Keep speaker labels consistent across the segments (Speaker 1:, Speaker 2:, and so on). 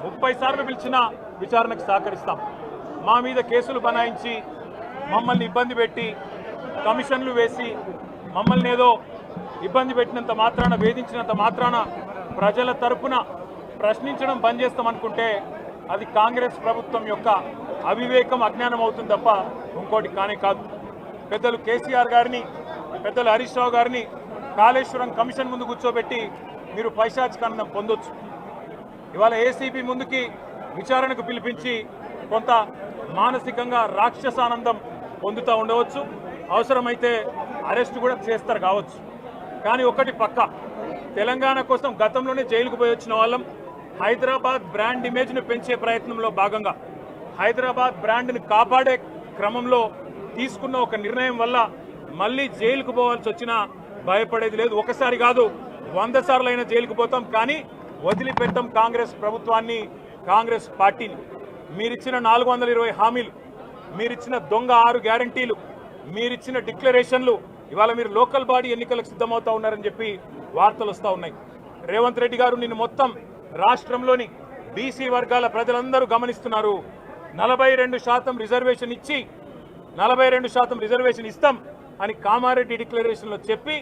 Speaker 1: 30 సార్లు పిలిచినా విచారణకు సహకరిస్తాం. మా మీద కేసులు బనాయించి మమ్మల్ని ఇబ్బంది పెట్టి కమిషన్లు వేసి మమ్మల్ని ఏదో ఇబ్బంది పెట్టినంత మాత్రాన, వేధించినంత మాత్రాన ప్రజల తరపున ప్రశ్నించడం బంద్ చేస్తామనుకుంటే అది కాంగ్రెస్ ప్రభుత్వం యొక్క అవివేకం, అజ్ఞానం అవుతుంది తప్ప ఇంకోటి కానే కాదు. పెద్దలు కేసీఆర్ గారిని, పెద్దలు హరీష్ రావు గారిని కాళేశ్వరం కమిషన్ ముందు కూర్చోబెట్టి మీరు పైశాచికానందం పొందొచ్చు. ఇవాళ ఏసీబీ ముందుకి విచారణకు పిలిపించి కొంత మానసికంగా రాక్షసానందం పొందుతూ ఉండవచ్చు. అవసరమైతే అరెస్ట్ కూడా చేస్తారు కావచ్చు. కానీ ఒకటి పక్క, తెలంగాణ కోసం గతంలోనే జైలుకు పోయి వచ్చిన వాళ్ళం. హైదరాబాద్ బ్రాండ్ ఇమేజ్ను పెంచే ప్రయత్నంలో భాగంగా హైదరాబాద్ బ్రాండ్ని కాపాడే క్రమంలో తీసుకున్న ఒక నిర్ణయం వల్ల మళ్ళీ జైలుకు పోవాల్సి వచ్చినా భయపడేది లేదు. ఒకసారి కాదు, 100 సార్లు అయినా జైలుకు పోతాం. కానీ వదిలిపెట్టాం కాంగ్రెస్ ప్రభుత్వాన్ని, కాంగ్రెస్ పార్టీని. మీరిచ్చిన 420 హామీలు, మీరిచ్చిన దొంగ 6 గ్యారంటీలు, మీరిచ్చిన డిక్లరేషన్లు, ఇవాళ మీరు లోకల్ బాడీ ఎన్నికలకు సిద్ధమవుతా ఉన్నారని చెప్పి వార్తలు వస్తూ ఉన్నాయి. రేవంత్ రెడ్డి గారు నిన్ను మొత్తం రాష్ట్రంలోని బీసీ వర్గాల ప్రజలందరూ గమనిస్తున్నారు. 42% రిజర్వేషన్ ఇచ్చి 42% రిజర్వేషన్ ఇస్తాం అని కామారెడ్డి డిక్లరేషన్లో చెప్పి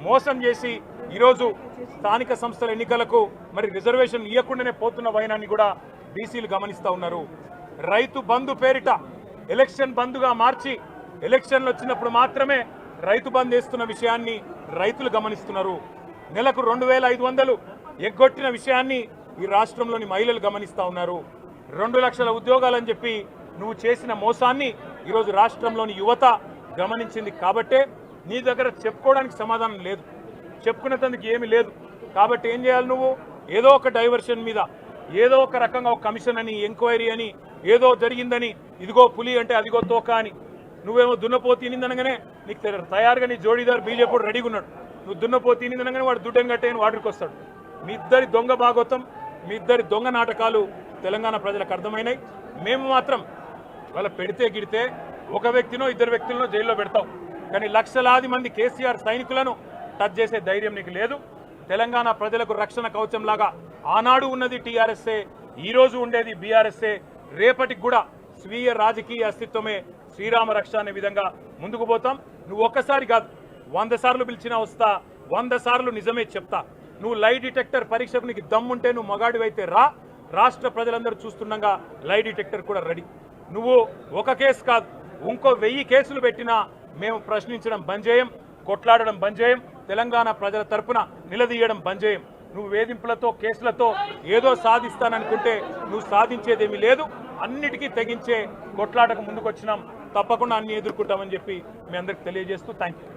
Speaker 1: మోసం చేసి ఈరోజు స్థానిక సంస్థల ఎన్నికలకు మరి రిజర్వేషన్ ఇవ్వకుండానే పోతున్న వైనాన్ని కూడా బీసీలు గమనిస్తూ ఉన్నారు. రైతు బంధు పేరిట ఎలక్షన్ బంధుగా మార్చి ఎలక్షన్లు వచ్చినప్పుడు మాత్రమే రైతు బంధు వేస్తున్న విషయాన్ని రైతులు గమనిస్తున్నారు. నెలకు 2500 ఎగ్గొట్టిన విషయాన్ని ఈ రాష్ట్రంలోని మహిళలు గమనిస్తూ ఉన్నారు. 2 లక్షల ఉద్యోగాలని చెప్పి నువ్వు చేసిన మోసాన్ని ఈరోజు రాష్ట్రంలోని యువత గమనించింది. కాబట్టే నీ దగ్గర చెప్పుకోవడానికి సమాధానం లేదు, చెప్పుకునేందుకు ఏమీ లేదు. కాబట్టి ఏం చేయాలి నువ్వు? ఏదో ఒక డైవర్షన్ మీద, ఏదో ఒక రకంగా ఒక కమిషన్ అని, ఎంక్వైరీ అని, ఏదో జరిగిందని, ఇదిగో పులి అంటే అదిగో తోక అని, నువ్వేమో దున్నపోతు తినిందనగానే నీకు తయారుగా నీ జోడీదారు బీజేపీ రెడీగా ఉన్నాడు. నువ్వు దున్నపోతు తినిందనగానే వాడు దుడ్డని కట్టేయని వాడికి వస్తాడు. మీ ఇద్దరి దొంగ భాగోతం, మీ ఇద్దరి దొంగ నాటకాలు తెలంగాణ ప్రజలకు అర్థమైనాయి. మేము మాత్రం వాళ్ళ పెడితే గిడితే ఒక వ్యక్తినో 2 వ్యక్తులను జైల్లో పెడతాం. కానీ లక్షలాది మంది కేసీఆర్ సైనికులను టచ్ చేసే ధైర్యం నీకు లేదు. తెలంగాణ ప్రజలకు రక్షణ కవచంలాగా ఆనాడు ఉన్నది టీఆర్ఎస్ఏ, ఈరోజు ఉండేది బీఆర్ఎస్ఏ, రేపటికి కూడా స్వీయ రాజకీయ అస్తిత్వమే శ్రీరామ రక్ష అనే విధంగా ముందుకు పోతాం. నువ్వు ఒక్కసారి కాదు, 100 సార్లు పిలిచినా వస్తా, 100 సార్లు నిజమే చెప్తా. నువ్వు లై డిటెక్టర్ పరీక్షకు నీకు దమ్ముంటే నువ్వు మగాడివైతే రా. రాష్ట్ర ప్రజలందరూ చూస్తుండగా లై డిటెక్టర్ కూడా రెడీ. నువ్వు ఒక కేసు కాదు, ఇంకో 1000 కేసులు పెట్టినా మేము ప్రశ్నించడం బంద్ చేయం, కొట్లాడడం బంద్ చేయం, తెలంగాణ ప్రజల తరపున నిలదీయడం బంద్ చేయం. నువ్వు వేధింపులతో, కేసులతో ఏదో సాధిస్తాననుకుంటే నువ్వు సాధించేదేమీ లేదు. అన్నిటికీ తెగించే కొట్లాటకు ముందుకు వచ్చినాం. తప్పకుండా అన్ని ఎదుర్కొంటామని చెప్పి మీ అందరికి తెలియజేస్తూ థ్యాంక్ యూ.